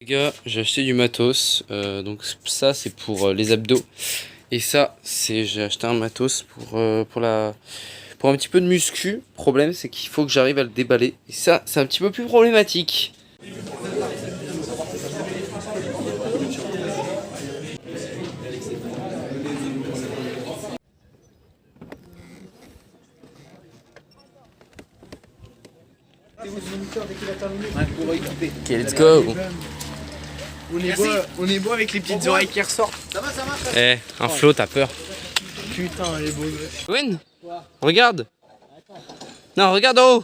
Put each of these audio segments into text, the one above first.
Les gars, j'ai acheté du matos, donc ça c'est pour les abdos. Et ça, j'ai acheté un matos pour un petit peu de muscu. Le problème c'est qu'il faut que j'arrive à le déballer. Et ça, c'est un petit peu plus problématique. Ok, let's go. On est beau avec les petites oreilles qui ressortent. Eh, un flot, t'as peur. Putain, les beaux. Owen, regarde. Non, regarde en haut.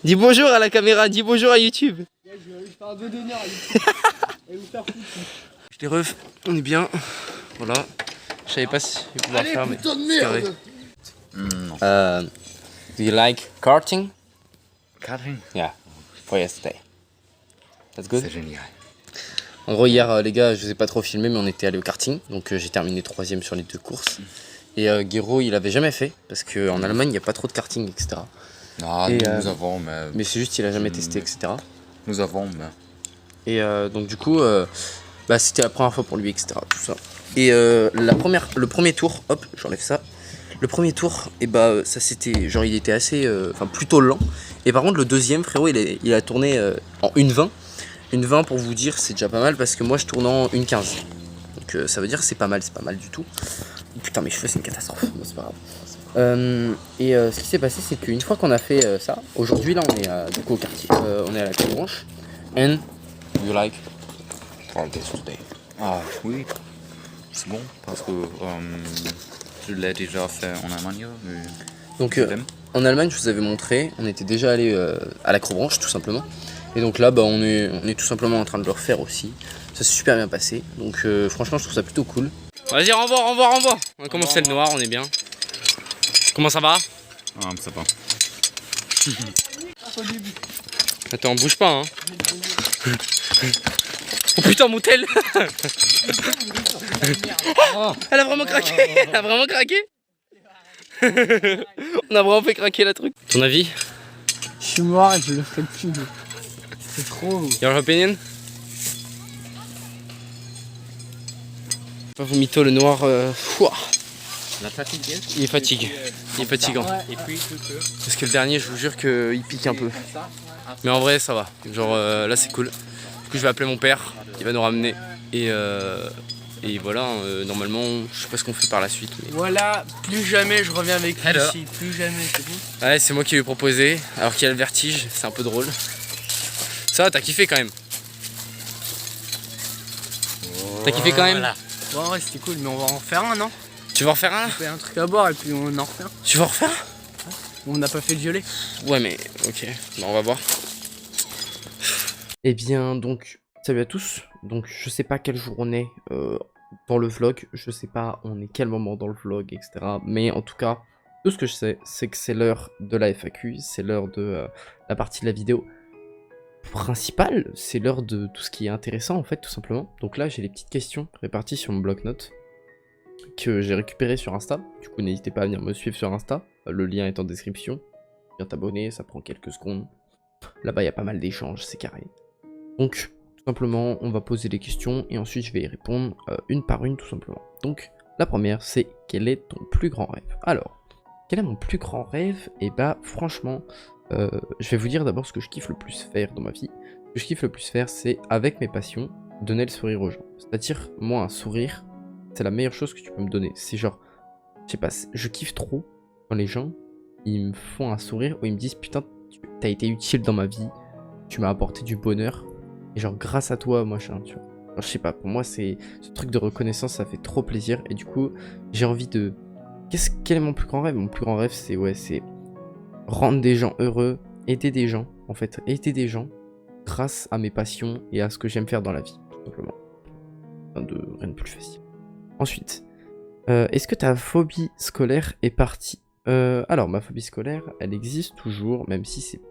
Dis bonjour à la caméra, dis bonjour à YouTube. Je les ref, on est bien. Voilà. Je savais pas si je pouvoir faire, mais c'est carré. Do you like karting? Karting? Yeah, for yesterday. That's good. C'est génial. En gros, hier, les gars, je vous ai pas trop filmé, mais on était allé au karting. Donc, j'ai terminé 3ème sur les 2 courses. Et Guéraud, il avait jamais fait, parce qu'en Allemagne, il n'y a pas trop de karting, etc. Ah, Et, nous avons, mais... Mais c'est juste, il a jamais testé, etc. Nous avons, mais... Et donc, du coup, bah, c'était la première fois pour lui, etc. Tout ça. Et le premier tour, hop, j'enlève ça. Le premier tour, et bah, ça c'était, genre, il était assez, enfin, plutôt lent. Et par contre, le deuxième, frérot, il a tourné en 1,20. 1,20 pour vous dire, c'est déjà pas mal parce que moi je tourne en 1,15. Donc ça veut dire que c'est pas mal du tout. Putain, mes cheveux, c'est une catastrophe. Bon, c'est pas grave. Ce qui s'est passé, c'est qu'une fois qu'on a fait ça, aujourd'hui, là, on est du coup au quartier. On est à la Carte Blanche. And you like Practice today. Ah, oui. C'est bon, parce que je l'ai déjà fait en Allemagne. Donc, en Allemagne, je vous avais montré, on était déjà allé à la Crobranche, tout simplement. Et donc là, bah, on est tout simplement en train de le refaire aussi. Ça s'est super bien passé. Donc franchement, je trouve ça plutôt cool. Vas-y, renvoie. On a commencé le noir, on est bien. Comment ça va? Ah, ça va. Attends, bouge pas, hein. Oh putain, Moutel. Elle a vraiment craqué. Elle a vraiment craqué. On a vraiment fait craquer la truc. Ton avis? Je suis mort et je le ferai plus. C'est trop. Your opinion? Pas vous mytho le noir. La fatigue. Il est fatigué. Il est fatigant. Et puis, Parce que le dernier, je vous jure qu'il pique un peu. Mais en vrai, ça va. Genre là, c'est cool. Du coup, je vais appeler mon père. Il va nous ramener. Et voilà, normalement, je sais pas ce qu'on fait par la suite. Mais... Voilà, plus jamais je reviens avec lui ici. Plus jamais, c'est bon. Ouais, c'est moi qui lui ai proposé. Alors qu'il a le vertige, c'est un peu drôle. Ça va, t'as kiffé quand même. T'as kiffé quand même? Bon, ouais, c'était cool, mais on va en refaire un, non? Tu veux en refaire un? On fait un truc à boire et puis on en refait un. Tu veux en refaire? On n'a pas fait le violet. Ouais, mais ok, bah, on va voir. Eh bien, donc, salut à tous. Donc, je sais pas quelle jour on est dans le vlog. Je sais pas on est quel moment dans le vlog, etc. Mais en tout cas, tout ce que je sais, c'est que c'est l'heure de la FAQ. C'est l'heure de la partie de la vidéo principale. C'est l'heure de tout ce qui est intéressant, en fait, tout simplement. Donc là, j'ai les petites questions réparties sur mon bloc-notes que j'ai récupéré sur Insta. Du coup, n'hésitez pas à venir me suivre sur Insta. Le lien est en description. Viens t'abonner, ça prend quelques secondes. Là-bas, il y a pas mal d'échanges, c'est carré. Donc, tout simplement, on va poser des questions et ensuite, je vais y répondre une par une, tout simplement. Donc, la première, c'est quel est ton plus grand rêve? Alors, quel est mon plus grand rêve? Et bah, franchement, je vais vous dire d'abord ce que je kiffe le plus faire dans ma vie. Ce que je kiffe le plus faire, c'est, avec mes passions, donner le sourire aux gens. C'est-à-dire, moi, un sourire, c'est la meilleure chose que tu peux me donner. C'est genre, je sais pas, je kiffe trop quand les gens, ils me font un sourire ou ils me disent, putain, t'as été utile dans ma vie, tu m'as apporté du bonheur, et genre, grâce à toi, machin, tu vois. Alors, je sais pas, pour moi, c'est ce truc de reconnaissance, ça fait trop plaisir, et du coup, j'ai envie de... Quel est mon plus grand rêve? Mon plus grand rêve, c'est, ouais, c'est rendre des gens heureux, aider des gens, en fait, aider des gens grâce à mes passions et à ce que j'aime faire dans la vie, tout simplement. Rien de plus facile. Ensuite, est-ce que ta phobie scolaire est partie? Alors, ma phobie scolaire, elle existe toujours, même si c'est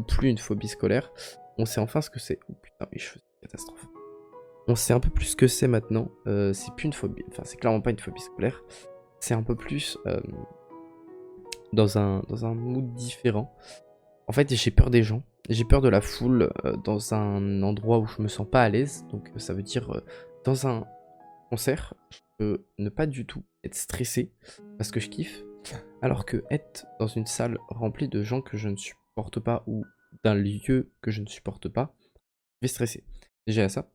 plus une phobie scolaire. On sait enfin ce que c'est. Oh putain, mes cheveux, c'est une catastrophe. On sait un peu plus ce que c'est maintenant. C'est plus une phobie, enfin, c'est clairement pas une phobie scolaire. C'est un peu plus dans un mood différent. En fait, j'ai peur des gens. J'ai peur de la foule dans un endroit où je me sens pas à l'aise. Donc ça veut dire dans un concert, je peux ne pas du tout être stressé parce que je kiffe. Alors que être dans une salle remplie de gens que je ne supporte pas ou d'un lieu que je ne supporte pas, je vais stresser. Déjà à ça.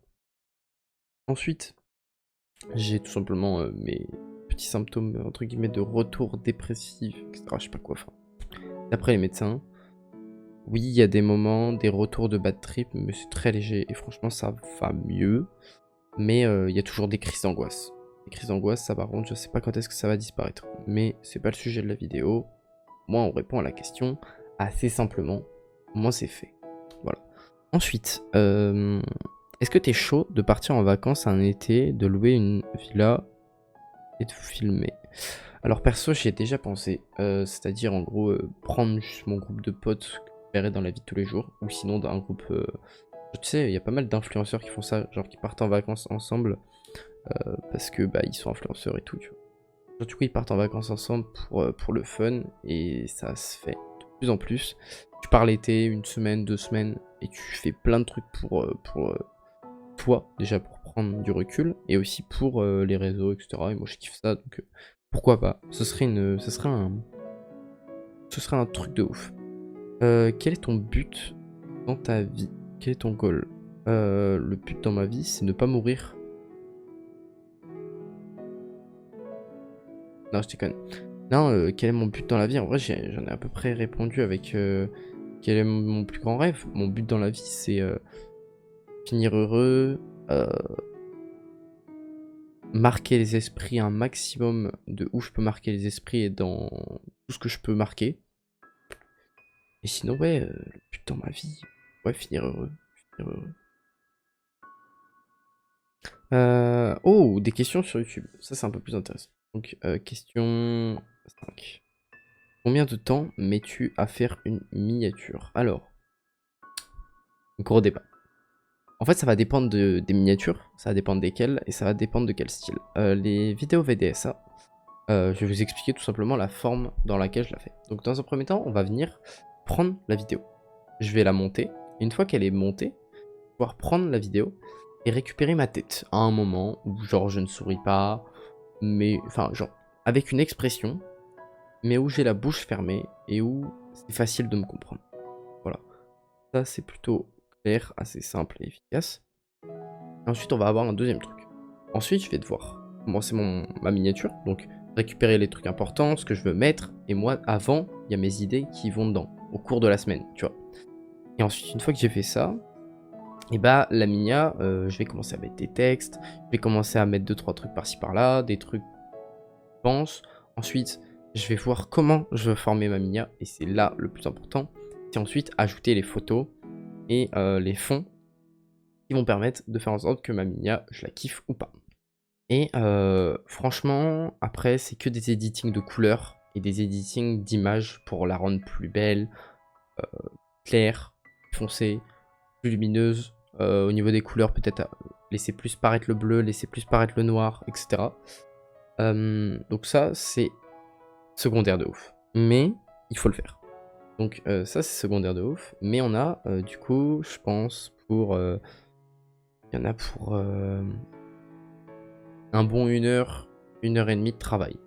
Ensuite, j'ai tout simplement mes petits symptômes entre guillemets de retour dépressif, etc. Je sais pas quoi. Enfin, d'après les médecins, oui, il y a des moments, des retours de bad trip, mais c'est très léger et franchement ça va mieux. Mais il y a toujours des crises d'angoisse. Les crises d'angoisse, ça par contre, je sais pas quand est-ce que ça va disparaître. Mais c'est pas le sujet de la vidéo. Moi, on répond à la question assez simplement. Moi, c'est fait. Voilà. Ensuite, est-ce que t'es chaud de partir en vacances un été, de louer une villa et de filmer? Alors perso, j'y ai déjà pensé. C'est-à-dire en gros, prendre juste mon groupe de potes que je verrais dans la vie de tous les jours. Ou sinon d'un groupe... tu sais, il y a pas mal d'influenceurs qui font ça, genre qui partent en vacances ensemble. Parce que bah ils sont influenceurs et tout, tu vois. Genre, du coup, ils partent en vacances ensemble pour le fun. Et ça se fait de plus en plus. Tu pars l'été, une semaine, 2 semaines. Et tu fais plein de trucs pour toi, déjà pour prendre du recul. Et aussi pour les réseaux, etc. Et moi, je kiffe ça, donc pourquoi pas. Ce serait un truc de ouf. Quel est ton but dans ta vie? Quel est ton goal? Le but dans ma vie, c'est ne pas mourir. Non, je déconne. Non, quel est mon but dans la vie? En vrai, j'en ai à peu près répondu avec quel est mon plus grand rêve. Mon but dans la vie, c'est finir heureux, marquer les esprits un maximum de où je peux marquer les esprits et dans tout ce que je peux marquer. Et sinon, ouais, le but dans ma vie, ouais, finir heureux. Finir heureux. Oh, des questions sur YouTube. Ça, c'est un peu plus intéressant. Donc, question 5. Combien de temps mets-tu à faire une miniature? Alors, gros débat. En fait, ça va dépendre des miniatures, ça va dépendre desquelles, et ça va dépendre de quel style. Les vidéos VDSA, je vais vous expliquer tout simplement la forme dans laquelle je la fais. Donc, dans un premier temps, on va venir prendre la vidéo. Je vais la monter. Une fois qu'elle est montée, pouvoir prendre la vidéo et récupérer ma tête à un moment où genre je ne souris pas, mais enfin genre avec une expression, mais où j'ai la bouche fermée et où c'est facile de me comprendre. Voilà, ça c'est plutôt clair, assez simple et efficace. Ensuite on va avoir un deuxième truc. Ensuite je vais devoir commencer ma miniature, donc récupérer les trucs importants, ce que je veux mettre, et moi avant il y a mes idées qui vont dedans au cours de la semaine, tu vois. Et ensuite une fois que j'ai fait ça, et bah la minia, je vais commencer à mettre des textes, je vais commencer à mettre 2-3 trucs par-ci par-là, des trucs je pense. Ensuite, je vais voir comment je veux former ma minia, et c'est là le plus important. C'est ensuite ajouter les photos et les fonds qui vont permettre de faire en sorte que ma minia, je la kiffe ou pas. Et franchement, après, c'est que des editings de couleurs et des editings d'images pour la rendre plus belle, claire, foncée, plus lumineuse. Au niveau des couleurs, peut-être laisser plus paraître le bleu, laisser plus paraître le noir, etc. Donc ça, c'est secondaire de ouf. Mais il faut le faire. Donc ça, c'est secondaire de ouf. Mais on a, du coup, je pense, pour... Il y en a pour un bon 1 heure, 1 heure et demie de travail.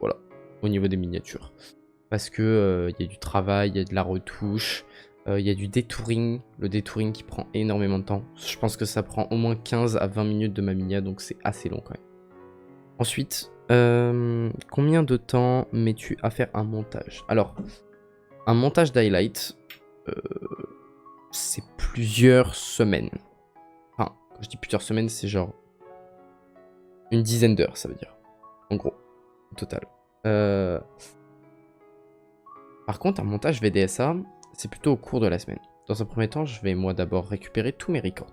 Voilà, au niveau des miniatures. Parce que il y a du travail, il y a de la retouche, il y a du détouring. Le détouring qui prend énormément de temps. Je pense que ça prend au moins 15 à 20 minutes de ma minia, donc c'est assez long quand même. Ensuite, combien de temps mets-tu à faire un montage? Alors, un montage d'highlight, c'est plusieurs semaines. Enfin, quand je dis plusieurs semaines, c'est genre une dizaine d'heures, ça veut dire. En gros, au total. Par contre, un montage VDSA, c'est plutôt au cours de la semaine. Dans un premier temps, je vais moi d'abord récupérer tous mes records.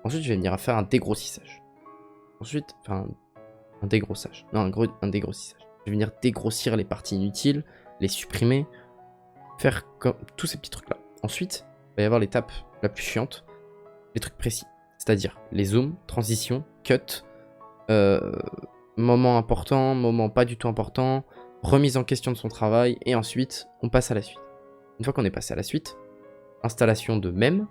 Ensuite, je vais venir faire un dégrossissage. Ensuite, enfin, un dégrossage. Non, un dégrossissage. Je vais venir dégrossir les parties inutiles, les supprimer, faire comme tous ces petits trucs-là. Ensuite, il va y avoir l'étape la plus chiante, les trucs précis. C'est-à-dire les zooms, transitions, cuts, moment important, moment pas du tout important, remise en question de son travail, et ensuite, on passe à la suite. Une fois qu'on est passé à la suite, installation de mème,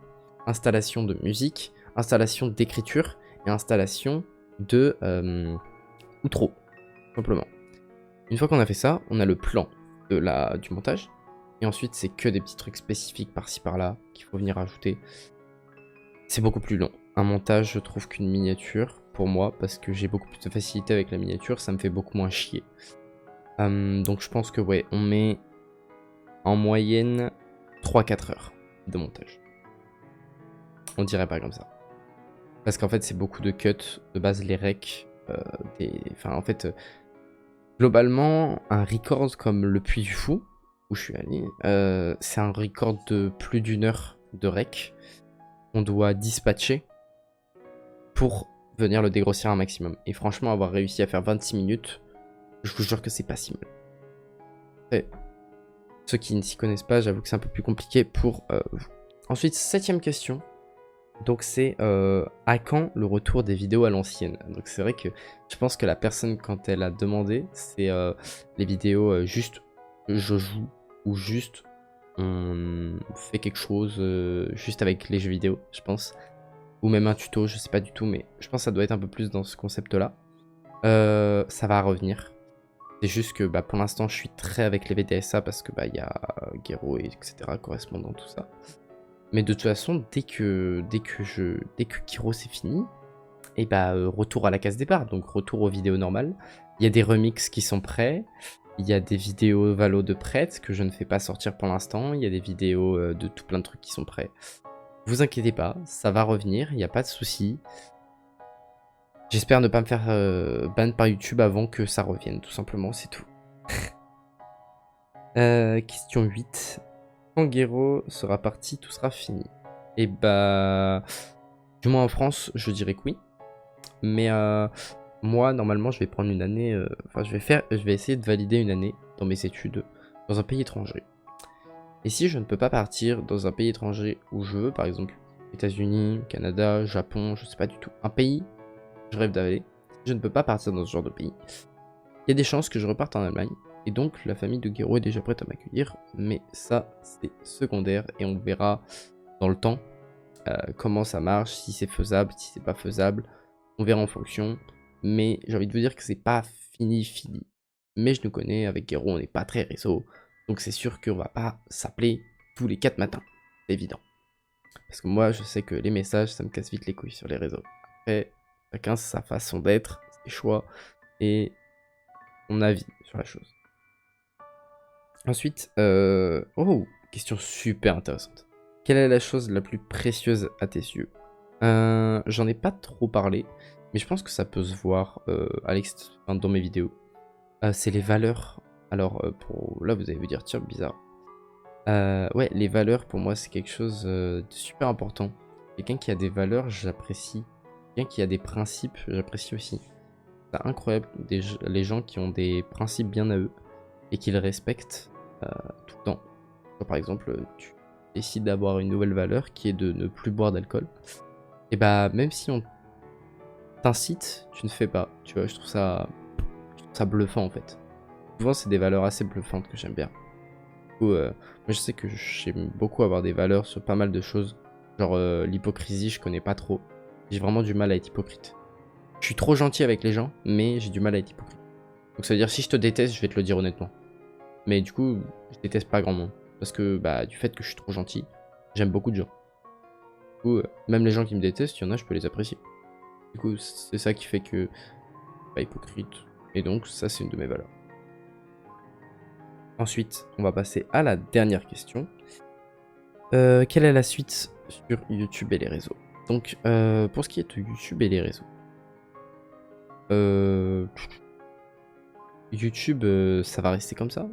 installation de musique, installation d'écriture et installation de outro, tout simplement. Une fois qu'on a fait ça, on a le plan du montage. Et ensuite, c'est que des petits trucs spécifiques par-ci par-là qu'il faut venir ajouter. C'est beaucoup plus long. Un montage, je trouve qu'une miniature, pour moi, parce que j'ai beaucoup plus de facilité avec la miniature, ça me fait beaucoup moins chier. Donc je pense que ouais, on met en moyenne 3-4 heures de montage. On dirait pas comme ça. Parce qu'en fait, c'est beaucoup de cuts. De base, les recs, enfin, en fait, globalement, un record comme le Puy du Fou, où je suis allé, c'est un record de plus d'1 heure de rec. On doit dispatcher pour venir le dégrossir un maximum. Et franchement, avoir réussi à faire 26 minutes, je vous jure que c'est pas si mal. Et ceux qui ne s'y connaissent pas, j'avoue que c'est un peu plus compliqué pour vous. Ensuite, 7ème question. Donc c'est à quand le retour des vidéos à l'ancienne? Donc c'est vrai que je pense que la personne, quand elle a demandé, c'est les vidéos juste je joue ou juste on fait quelque chose juste avec les jeux vidéo, je pense. Ou même un tuto, je sais pas du tout, mais je pense que ça doit être un peu plus dans ce concept-là. Ça va revenir. C'est juste que bah, pour l'instant, je suis très avec les VDSA parce que bah y a Gero et etc. correspondant tout ça. Mais de toute façon, dès que Kiro c'est fini, et bah retour à la case départ, donc retour aux vidéos normales. Il y a des remixes qui sont prêts. Il y a des vidéos Valo de prêtes que je ne fais pas sortir pour l'instant. Il y a des vidéos de tout plein de trucs qui sont prêts. Vous inquiétez pas, ça va revenir, il n'y a pas de souci. J'espère ne pas me faire ban par YouTube avant que ça revienne, tout simplement, c'est tout. Question 8. Quand Gero sera parti, tout sera fini. Et bah... Du moins en France, je dirais que oui. Mais moi, normalement, je vais prendre une année... Enfin, je vais essayer de valider une année dans mes études dans un pays étranger. Et si je ne peux pas partir dans un pays étranger où je veux, par exemple États-Unis, Canada, Japon, je sais pas du tout, un pays que je rêve d'aller, si je ne peux pas partir dans ce genre de pays, il y a des chances que je reparte en Allemagne. Et donc la famille de Gero est déjà prête à m'accueillir, mais ça c'est secondaire et on verra dans le temps comment ça marche, si c'est faisable, si c'est pas faisable, on verra en fonction. Mais j'ai envie de vous dire que c'est pas fini. Mais je nous connais, avec Gero on n'est pas très réseau. Donc c'est sûr qu'on va pas s'appeler tous les 4 matins, c'est évident. Parce que moi je sais que les messages ça me casse vite les couilles sur les réseaux. Après, chacun sa façon d'être, ses choix et son avis sur la chose. Ensuite, oh, question super intéressante. Quelle est la chose la plus précieuse à tes yeux? J'en ai pas trop parlé, mais je pense que ça peut se voir dans mes vidéos. C'est les valeurs. Alors, là, vous allez vous dire, tiens, bizarre. Ouais, les valeurs, pour moi, c'est quelque chose de super important. Quelqu'un qui a des valeurs, j'apprécie. Quelqu'un qui a des principes, j'apprécie aussi. C'est incroyable, les gens qui ont des principes bien à eux et qui les respectent tout le temps. Par exemple, tu décides d'avoir une nouvelle valeur qui est de ne plus boire d'alcool. Et bah, même si on t'incite, tu ne fais pas. Tu vois, je trouve ça bluffant en fait. Souvent, c'est des valeurs assez bluffantes que j'aime bien. Du coup, moi, je sais que j'aime beaucoup avoir des valeurs sur pas mal de choses. Genre, l'hypocrisie, je connais pas trop. J'ai vraiment du mal à être hypocrite. Je suis trop gentil avec les gens, mais j'ai du mal à être hypocrite. Donc, ça veut dire, si je te déteste, je vais te le dire honnêtement. Mais du coup, je déteste pas grand monde. Parce que, bah, du fait que je suis trop gentil, j'aime beaucoup de gens. Du coup, même les gens qui me détestent, il y en a, je peux les apprécier. Du coup, c'est ça qui fait que... pas hypocrite. Et donc, ça, c'est une de mes valeurs. Ensuite, on va passer à la dernière question. Quelle est la suite sur YouTube et les réseaux? Donc, pour ce qui est de YouTube et les réseaux. YouTube, ça va rester comme ça.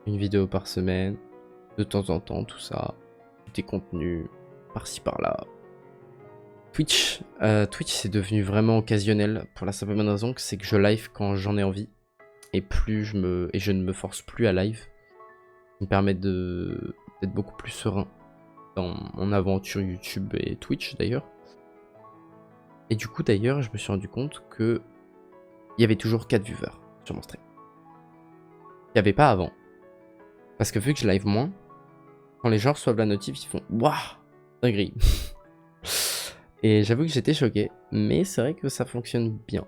Une vidéo par semaine, de temps en temps, tout ça. Des contenus par-ci par-là. Twitch, c'est devenu vraiment occasionnel pour la simple bonne raison que c'est que je live quand j'en ai envie. Et je ne me force plus à live. Ça me permet d'être beaucoup plus serein dans mon aventure YouTube et Twitch d'ailleurs. Et du coup d'ailleurs, je me suis rendu compte que il y avait toujours 4 viewers sur mon stream. Il n'y avait pas avant. Parce que vu que je live moins, quand les gens reçoivent la notif, ils font waouh, dinguerie. Et j'avoue que j'étais choqué, mais c'est vrai que ça fonctionne bien.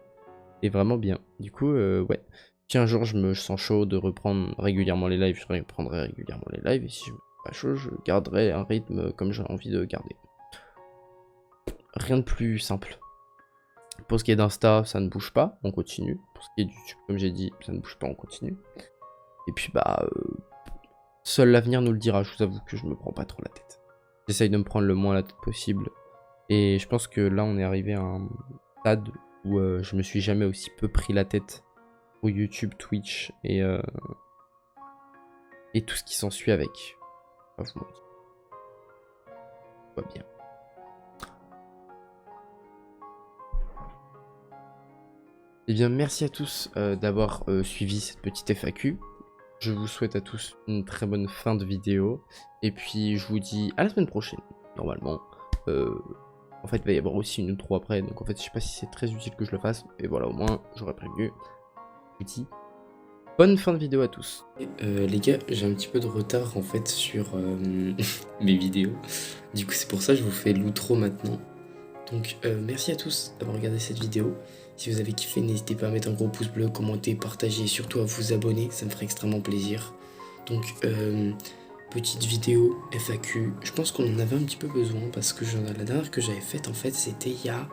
Et vraiment bien. Du coup, ouais. Si un jour je me sens chaud de reprendre régulièrement les lives, je reprendrai régulièrement les lives. Et si je me sens pas chaud, je garderai un rythme comme j'ai envie de garder. Rien de plus simple. Pour ce qui est d'Insta, ça ne bouge pas, on continue. Pour ce qui est de YouTube, comme j'ai dit, ça ne bouge pas, on continue. Et puis bah, seul l'avenir nous le dira. Je vous avoue que je me prends pas trop la tête. J'essaye de me prendre le moins la tête possible. Et je pense que là, on est arrivé à un stade où je me suis jamais aussi peu pris la tête pour YouTube, Twitch et tout ce qui s'ensuit avec. Enfin, vous mentir. Tout va bien. Eh bien, merci à tous d'avoir suivi cette petite FAQ. Je vous souhaite à tous une très bonne fin de vidéo. Et puis, je vous dis à la semaine prochaine, normalement. En fait, il va y avoir aussi une outro après. Donc, en fait, je sais pas si c'est très utile que je le fasse. Et voilà, au moins, j'aurais prévenu. Je vous dis bonne fin de vidéo à tous. Les gars, j'ai un petit peu de retard, en fait, sur mes vidéos. Du coup, c'est pour ça que je vous fais l'outro maintenant. Donc merci à tous d'avoir regardé cette vidéo. Si vous avez kiffé, n'hésitez pas à mettre un gros pouce bleu, commenter, partager et surtout à vous abonner, ça me ferait extrêmement plaisir. Donc petite vidéo FAQ, je pense qu'on en avait un petit peu besoin parce que la dernière que j'avais faite en fait c'était il y a...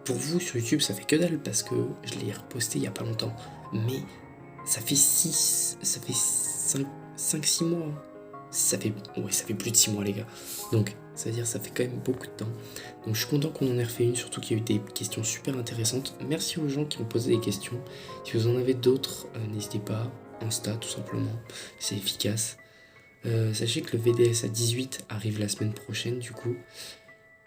Pour vous sur YouTube ça fait que dalle parce que je l'ai reposté il y a pas longtemps. Mais ça fait 5-6 mois. Ça fait plus de 6 mois les gars. Donc ça veut dire ça fait quand même beaucoup de temps. Donc je suis content qu'on en ait refait une, surtout qu'il y a eu des questions super intéressantes. Merci aux gens qui ont posé des questions. Si vous en avez d'autres, n'hésitez pas. Insta tout simplement, c'est efficace. Sachez que le VDSA 18 arrive la semaine prochaine du coup.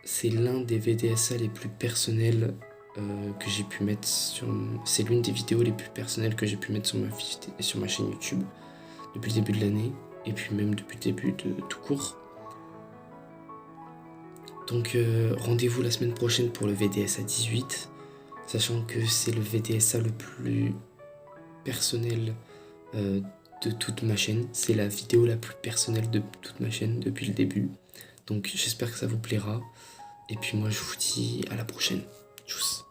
C'est l'un des VDSA les plus personnels que j'ai pu mettre sur... C'est l'une des vidéos les plus personnelles que j'ai pu mettre sur ma chaîne YouTube depuis le début de l'année. Et puis même depuis le début de tout court. Donc rendez-vous la semaine prochaine pour le VDSA 18, sachant que c'est le VDSA le plus personnel de toute ma chaîne. C'est la vidéo la plus personnelle de toute ma chaîne depuis le début. Donc j'espère que ça vous plaira. Et puis moi je vous dis à la prochaine. Tchuss.